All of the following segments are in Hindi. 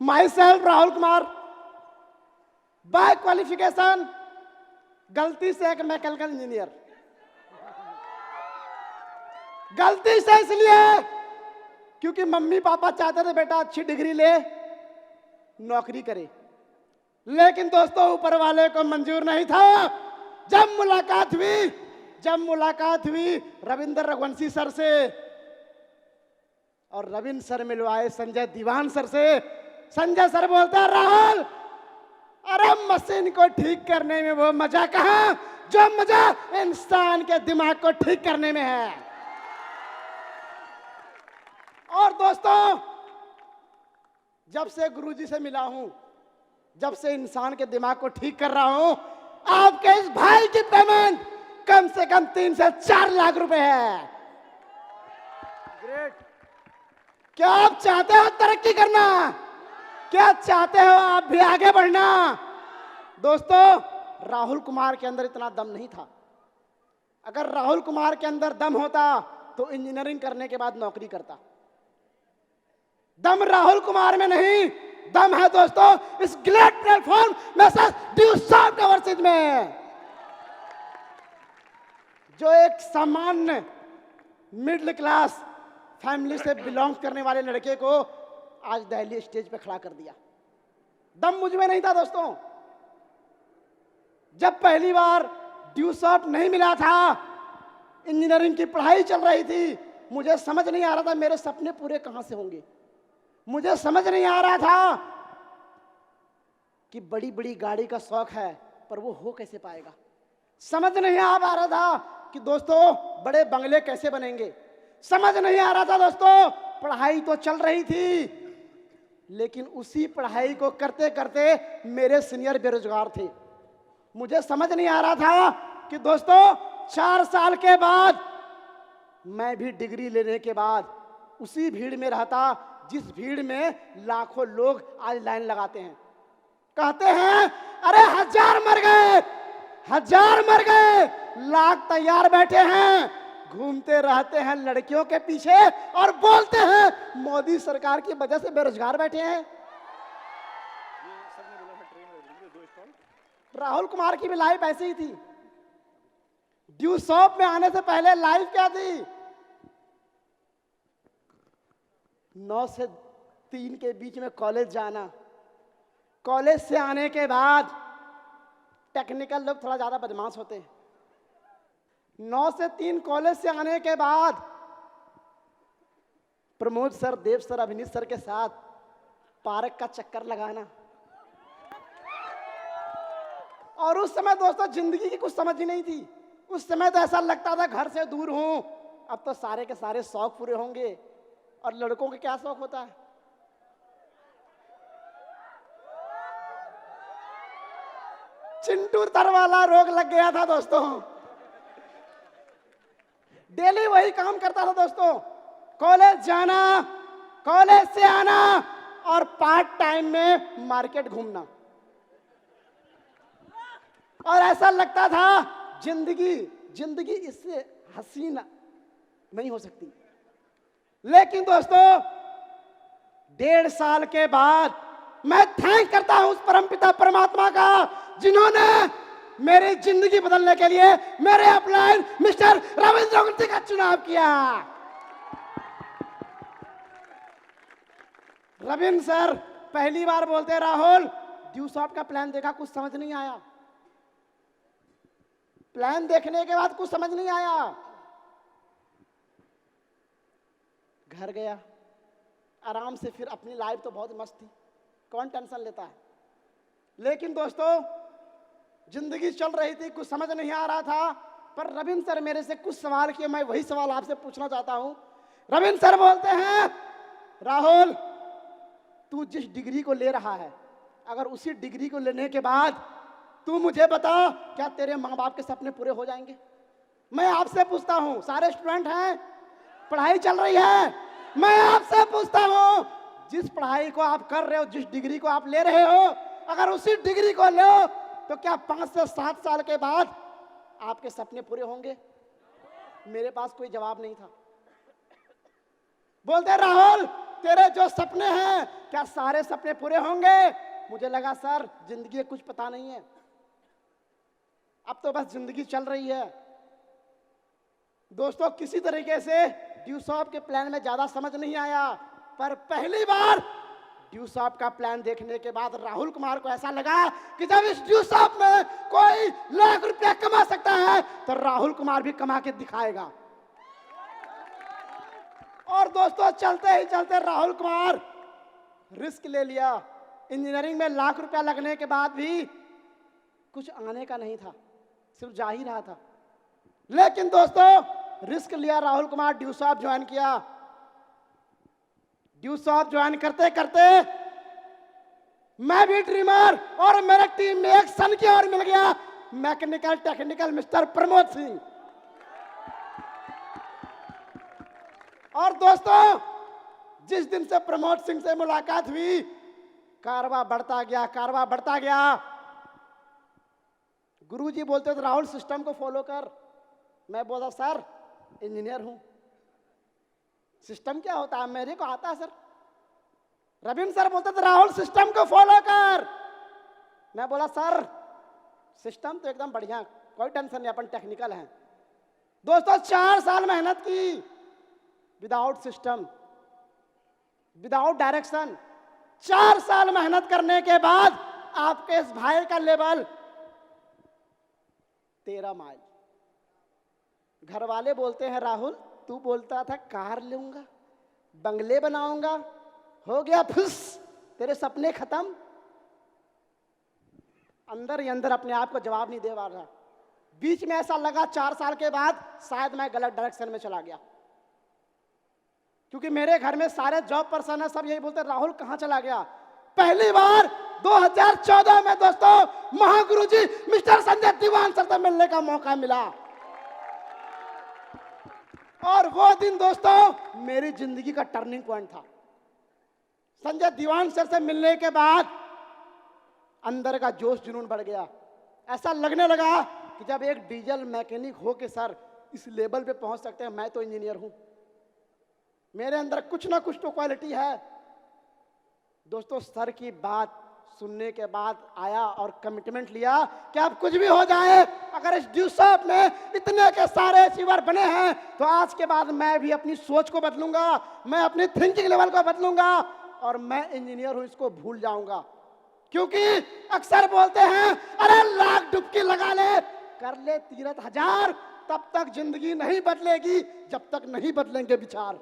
My self Rahul Kumar, by qualification गलती से एक मैकेनिकल इंजीनियर। गलती से इसलिए क्योंकि मम्मी पापा चाहते थे बेटा अच्छी डिग्री ले, नौकरी करे, लेकिन दोस्तों ऊपर वाले को मंजूर नहीं था। जब मुलाकात हुई रविंद्र रघुवंशी सर से, और रविंद्र सर मिलवाए संजय दीवान सर से। संजय सर बोलते हैं राहुल, अरे मशीन को ठीक करने में वो मजा कहां जो मजा इंसान के दिमाग को ठीक करने में है। और दोस्तों जब से गुरुजी से मिला हूं, जब से इंसान के दिमाग को ठीक कर रहा हूं, आपके इस भाई की पेमेंट कम से कम 3 से 4 लाख रुपए है। ग्रेट। क्या आप चाहते हो तरक्की करना? क्या चाहते हो आप भी आगे बढ़ना? दोस्तों राहुल कुमार के अंदर इतना दम नहीं था। अगर राहुल कुमार के अंदर दम होता तो इंजीनियरिंग करने के बाद नौकरी करता। दम राहुल कुमार में नहीं, दम है दोस्तों इस ग्रेट प्लेटफॉर्म मैसेज ड्यूसॉफ्ट ओवरसीज में, जो एक सामान्य मिडिल क्लास फैमिली से बिलोंग करने वाले लड़के को आज दिल्ली स्टेज पे खड़ा कर दिया। दम मुझ में नहीं था दोस्तों। जब पहली बार ड्यूसॉफ्ट नहीं मिला था, इंजीनियरिंग की पढ़ाई चल रही थी, मुझे समझ नहीं आ रहा था मेरे सपने पूरे कहां से होंगे। मुझे समझ नहीं आ रहा था कि बड़ी बड़ी गाड़ी का शौक है पर वो हो कैसे पाएगा। समझ नहीं आ पा रहा था कि दोस्तों बड़े बंगले कैसे बनेंगे। समझ नहीं आ रहा था दोस्तों, पढ़ाई तो चल रही थी लेकिन उसी पढ़ाई को करते करते मेरे सीनियर बेरोजगार थे। मुझे समझ नहीं आ रहा था कि दोस्तों 4 साल के बाद मैं भी डिग्री लेने के बाद उसी भीड़ में रहता जिस भीड़ में लाखों लोग आज लाइन लगाते हैं। कहते हैं अरे 1000 मर गए, 1000 मर गए, लाख तैयार बैठे हैं, घूमते रहते हैं लड़कियों के पीछे और बोलते हैं मोदी सरकार की वजह से बेरोजगार बैठे हैं। राहुल कुमार की भी लाइफ ऐसी ही थी। ड्यूसॉफ्ट में आने से पहले लाइफ क्या थी? 9 से 3 के बीच में कॉलेज जाना, कॉलेज से आने के बाद टेक्निकल लोग थोड़ा ज्यादा बदमाश होते हैं। 9 से 3 कॉलेज से आने के बाद प्रमोद सर, देव सर, अभिनीत सर के साथ पार्क का चक्कर लगाना। और उस समय दोस्तों जिंदगी की कुछ समझ ही नहीं थी। उस समय तो ऐसा लगता था घर से दूर हूं, अब तो सारे के सारे शौक पूरे होंगे। और लड़कों के क्या शौक होता है? चिंटू तरवाला रोग लग गया था दोस्तों। डेली वही काम करता था दोस्तों, कॉलेज जाना, कॉलेज से आना और पार्ट टाइम में मार्केट घूमना। और ऐसा लगता था जिंदगी इससे हसीन नहीं हो सकती। लेकिन दोस्तों 1.5 साल के बाद मैं थैंक करता हूं उस परमपिता परमात्मा का जिन्होंने मेरी जिंदगी बदलने के लिए मेरे अपलाइन मिस्टर रविंद्र रघुवंशी का चुनाव किया। रविंद्र सर पहली बार बोलते राहुल ड्यूसॉफ्ट का प्लान देखा, कुछ समझ नहीं आया। प्लान देखने के बाद कुछ समझ नहीं आया। घर गया आराम से, फिर अपनी लाइफ तो बहुत मस्त थी, कौन टेंशन लेता है। लेकिन दोस्तों जिंदगी चल रही थी, कुछ समझ नहीं आ रहा था। पर रविंद्र सर मेरे से कुछ सवाल किए, मैं वही सवाल आपसे पूछना चाहता हूं। रविंद्र सर बोलते हैं राहुल तू जिस डिग्री को ले रहा है, अगर उसी डिग्री को लेने के बाद तू मुझे बता क्या तेरे माँ बाप के सपने पूरे हो जाएंगे? मैं आपसे पूछता हूं, सारे स्टूडेंट हैं, पढ़ाई चल रही है, मैं आपसे पूछता हूं जिस पढ़ाई को आप कर रहे हो, जिस डिग्री को आप ले रहे हो, अगर उसी डिग्री को लो तो क्या 5 से 7 साल के बाद आपके सपने पूरे होंगे? मेरे पास कोई जवाब नहीं था। बोलते राहुल तेरे जो सपने हैं क्या सारे सपने पूरे होंगे? मुझे लगा सर जिंदगी कुछ पता नहीं है, अब तो बस जिंदगी चल रही है। दोस्तों किसी तरीके से ड्यूसॉप के प्लान में ज्यादा समझ नहीं आया, पर पहली बार ड्यूसॉप का प्लान देखने के बाद राहुल कुमार को ऐसा लगा कि जब इस ड्यूसॉप में कोई लाख रुपया कमा सकता है तो राहुल कुमार भी कमा के दिखाएगा। और दोस्तों चलते ही चलते राहुल कुमार रिस्क ले लिया। इंजीनियरिंग में लाख रुपया लगने के बाद भी कुछ आने का नहीं था, सिर्फ जा ही रहा था। लेकिन दोस्तों रिस्क लिया राहुल कुमार, ड्यूसॉप ज्वाइन किया। ड्यूसॉप ज्वाइन करते करते मैं भी ड्रीमर और मेरे टीम में एक सन की ओर मिल गया, mechanical technical mister Pramod Singh. और दोस्तों जिस दिन से प्रमोद सिंह से मुलाकात हुई, कारवा बढ़ता गया, कारवा बढ़ता गया। गुरुजी बोलते थे राहुल सिस्टम को फॉलो कर। मैं बोला सर इंजीनियर हूं, सिस्टम क्या होता है मेरे को आता है सर। रविंद्र सर बोलते थे राहुल सिस्टम को फॉलो कर। मैं बोला सर सिस्टम तो एकदम बढ़िया, कोई टेंशन नहीं, अपन टेक्निकल हैं। दोस्तों 4 साल मेहनत की विदाउट सिस्टम, विदाउट डायरेक्शन। 4 साल मेहनत करने के बाद आपके इस भाई का लेवल 13 माइल। घर वाले बोलते हैं राहुल तू बोलता था कार लूंगा, बंगले बनाऊंगा, हो गया फुस, तेरे सपने खत्म। अंदर ही अंदर अपने आप को जवाब नहीं दे पा रहा। बीच में ऐसा लगा 4 साल के बाद शायद मैं गलत डायरेक्शन में चला गया, क्योंकि मेरे घर में सारे जॉब पर्सन है, सब यही बोलते राहुल कहां चला गया। पहली बार 2014 में दोस्तों महागुरु जी मिस्टर संजय दीवान सर से मिलने का मौका मिला। और वो दिन दोस्तों मेरी जिंदगी का टर्निंग पॉइंट था। संजय दीवान सर से मिलने के बाद अंदर का जोश जुनून बढ़ गया। ऐसा लगने लगा कि जब एक डीजल मैकेनिक हो के सर इस लेवल पे पहुंच सकते हैं, मैं तो इंजीनियर हूं, मेरे अंदर कुछ ना कुछ तो क्वालिटी है। दोस्तों सर की बात सुनने के बाद आया और कमिटमेंट लिया कि अब कुछ भी हो जाए, अगर इस ड्यूसॉप में इतने के सारे अचीवर बने हैं तो आज के बाद मैं भी अपनी सोच को बदलूंगा, मैं अपनी थिंकिंग लेवल को बदलूंगा और मैं इंजीनियर हूं इसको भूल जाऊंगा। क्योंकि अक्सर बोलते हैं अरे लाख डुबकी लगा ले, कर ले तीरथ हजार, तब तक जिंदगी नहीं बदलेगी जब तक नहीं बदलेंगे विचार।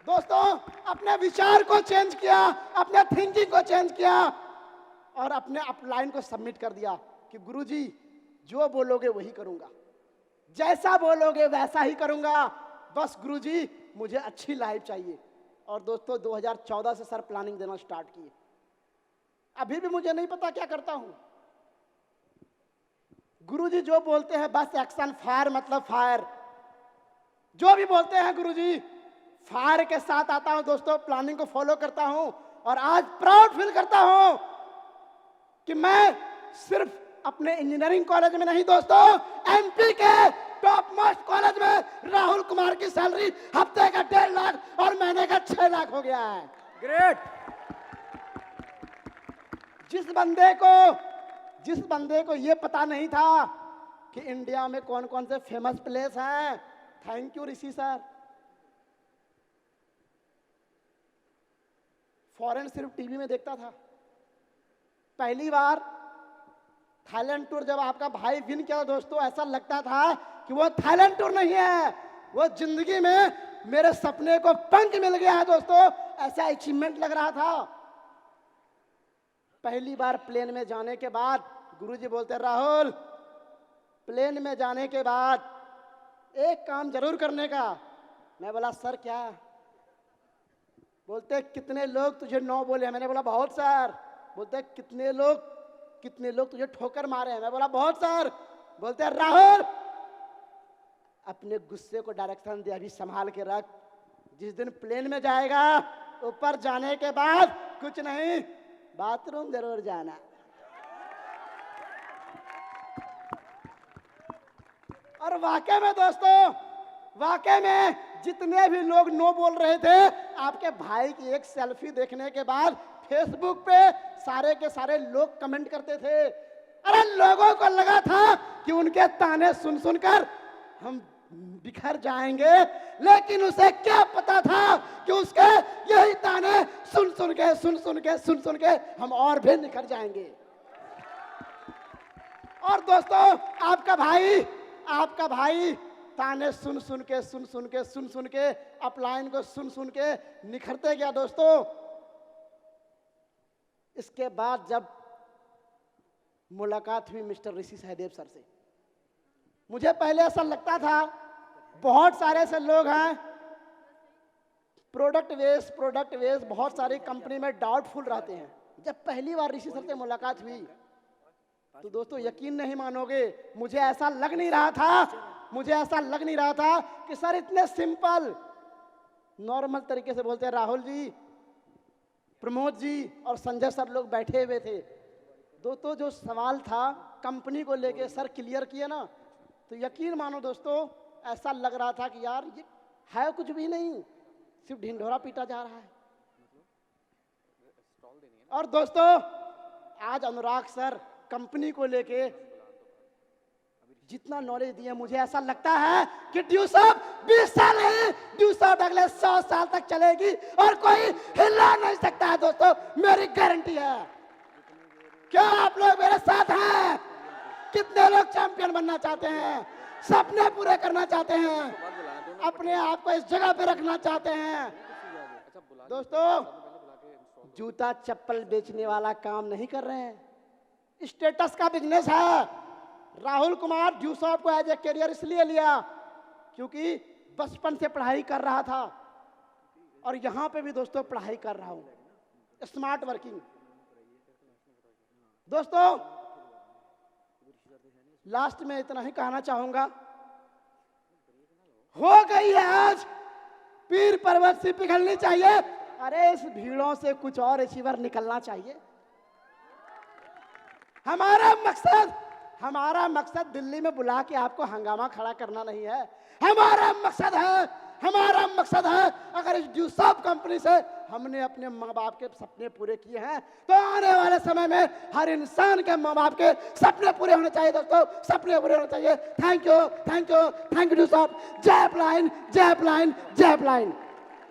दोस्तों अपने विचार को चेंज किया, अपने थिंकिंग को चेंज किया और अपने अपलाइन को सबमिट कर दिया कि गुरुजी जो बोलोगे वही करूंगा, जैसा बोलोगे वैसा ही करूंगा, बस गुरुजी मुझे अच्छी लाइफ चाहिए। और दोस्तों 2014 से सर प्लानिंग देना स्टार्ट किए। अभी भी मुझे नहीं पता क्या करता हूं। गुरुजी जो बोलते हैं बस एक्शन, फायर मतलब फायर, जो भी बोलते हैं गुरुजी फायर के साथ आता हूं। दोस्तों प्लानिंग को फॉलो करता हूं और आज प्राउड फील करता हूं कि मैं सिर्फ अपने इंजीनियरिंग कॉलेज में नहीं दोस्तों, एमपी के टॉप मोस्ट कॉलेज में राहुल कुमार की सैलरी हफ्ते का 1.5 लाख और महीने का 6 लाख हो गया है। ग्रेट। जिस बंदे को ये पता नहीं था कि इंडिया में कौन कौन से फेमस प्लेस हैं, thank you Rishi sir. Foreign सिर्फ टीवी में देखता था। पहली बार थाईलैंड टूर जब आपका भाई विन किया दोस्तों, ऐसा लगता था कि वो थाईलैंड टूर नहीं है, वो जिंदगी में मेरे सपने को पंख मिल गया है दोस्तों, ऐसा अचीवमेंट लग रहा था। पहली बार प्लेन में जाने के बाद गुरुजी बोलते राहुल प्लेन में जाने के बाद एक काम जरूर करने का। मैं बोला सर क्या? बोलते कितने लोग तुझे नो बोले हैं? मैंने बोला बहुत सर। बोलते कितने लोग तुझे ठोकर मारे हैं? मैं बोला बहुत सर। बोलते राहुल अपने गुस्से को डायरेक्शन दे, अभी संभाल के रख, जिस दिन प्लेन में जाएगा ऊपर जाने के बाद कुछ नहीं, बाथरूम जरूर जाना। और वाकई में दोस्तों, वाकई में जितने भी लोग नो बोल रहे थे, आपके भाई की एक सेल्फी देखने के बाद फेसबुक पे सारे के सारे लोग कमेंट करते थे। अरे लोगों को लगा था कि उनके ताने सुन सुनकर हम बिखर जाएंगे, लेकिन उसे क्या पता था कि उसके यही ताने सुन सुन के हम और भी निखर जाएंगे। और दोस्तों, आपका भाई ताने सुन सुन के अपलाइन को सुन के निखरते गया। दोस्तों, इसके बाद जब मुलाकात हुई मिस्टर ऋषि सहदेव सर से, मुझे पहले ऐसा लगता था बहुत सारे ऐसे लोग हैं प्रोडक्ट वेस बहुत सारी कंपनी में डाउटफुल रहते हैं। जब पहली बार ऋषि सर से मुलाकात हुई तो दोस्तों यकीन नहीं मानोगे, मुझे ऐसा लग नहीं रहा था कि सर इतने सिंपल नॉर्मल तरीके से बोलते हैं। राहुल जी, प्रमोद जी और संजय सर लोग बैठे हुए थे। दोस्तों, जो सवाल था कंपनी को लेके सर क्लियर किए ना, तो यकीन मानो दोस्तों ऐसा लग रहा था कि यार ये है कुछ भी नहीं, सिर्फ ढिंढोरा पीटा जा रहा है। और दोस्तों, आज अनुराग सर कंपनी को लेके जितना नॉलेज दिया, मुझे ऐसा लगता है कि ड्यूसॉफ्ट 20 साल है, ड्यूसॉफ्ट अगले 100 साल तक चलेगी और कोई हिला नहीं सकता है। दोस्तों, मेरी गारंटी है। क्या आप लोग मेरे साथ हैं? कितने लोग चैंपियन बनना चाहते हैं, सपने पूरे करना चाहते हैं, अपने आप को इस जगह पे रखना चाहते हैं? दोस्तों, जूता चप्पल बेचने वाला काम नहीं कर रहे हैं, स्टेटस का बिजनेस है। राहुल कुमार ड्यूसॉफ्ट को एज ए करियर इसलिए लिया क्योंकि बचपन से पढ़ाई कर रहा था और यहां पे भी दोस्तों पढ़ाई कर रहा हूं, स्मार्ट वर्किंग। दोस्तों, लास्ट में इतना ही कहना चाहूंगा, हो गई है आज पीर पर्वत से पिघलनी चाहिए। अरे इस भीड़ों से कुछ और अचीवर निकलना चाहिए। हमारा मकसद दिल्ली में बुला के आपको हंगामा खड़ा करना नहीं है। हमारा मकसद है अगर इस ड्यूसॉफ्ट कंपनी से हमने अपने माँ बाप के सपने पूरे किए हैं तो आने वाले समय में हर इंसान के माँ बाप के सपने पूरे होने चाहिए। दोस्तों, सपने पूरे होने चाहिए। थैंक यू ड्यूसॉफ्ट। जय अपलाइन।